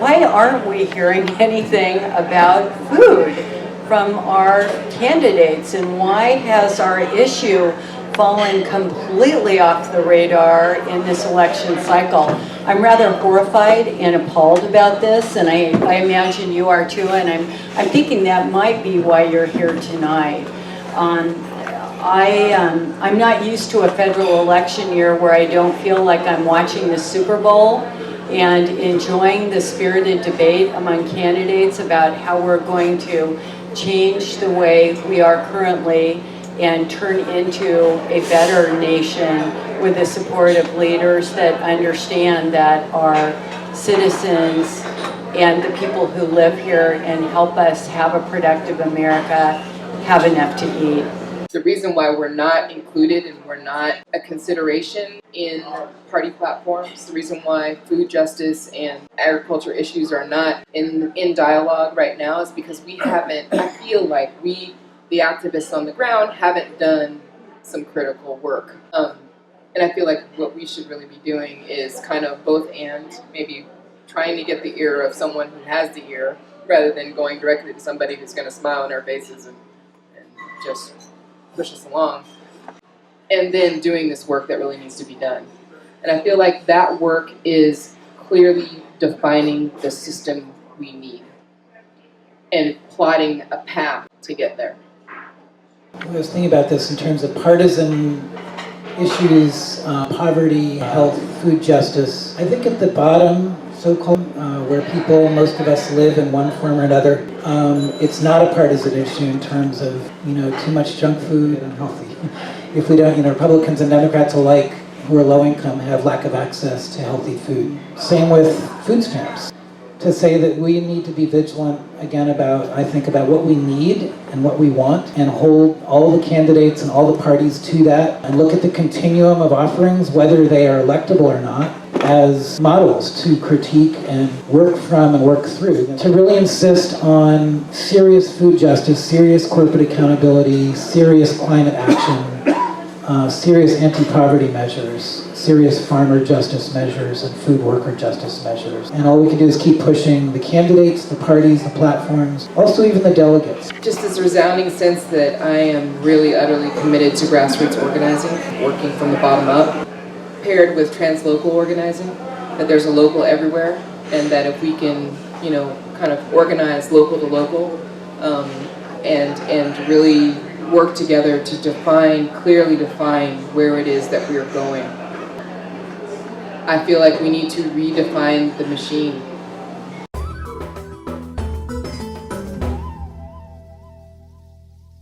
why aren't we hearing anything about food from our candidates, and why has our issue fallen completely off the radar in this election cycle? I'm rather horrified and appalled about this, and I imagine you are too, and I'm thinking that might be why you're here tonight. I'm not used to a federal election year where I don't feel like I'm watching the Super Bowl and enjoying the spirited debate among candidates about how we're going to change the way we are currently and turn into a better nation with the support of leaders that understand that our citizens and the people who live here and help us have a productive America have enough to eat. The reason why we're not included and we're not a consideration in party platforms, the reason why food justice and agriculture issues are not in dialogue right now is because we haven't, I feel like we, the activists on the ground, haven't done some critical work. And I feel like what we should really be doing is kind of both and, maybe trying to get the ear of someone who has the ear rather than going directly to somebody who's going to smile in our faces and just push us along, and then doing this work that really needs to be done. And I feel like that work is clearly defining the system we need and plotting a path to get there. I was thinking about this in terms of partisan issues, poverty, health, food justice. I think at the bottom, so-called, where people, most of us live in one form or another, it's not a partisan issue in terms of, too much junk food and healthy. If we don't, Republicans and Democrats alike who are low income have lack of access to healthy food. Same with food stamps. To say that we need to be vigilant again about what we need and what we want, and hold all the candidates and all the parties to that, and look at the continuum of offerings, whether they are electable or not, as models to critique and work from and work through. To really insist on serious food justice, serious corporate accountability, serious climate action, serious anti-poverty measures, serious farmer justice measures, and food worker justice measures. And all we can do is keep pushing the candidates, the parties, the platforms, also even the delegates. Just this resounding sense that I am really utterly committed to grassroots organizing, working from the bottom up, paired with translocal organizing, that there's a local everywhere, and that if we can, kind of organize local to local, and really work together to clearly define where it is that we are going. I feel like we need to redefine the machine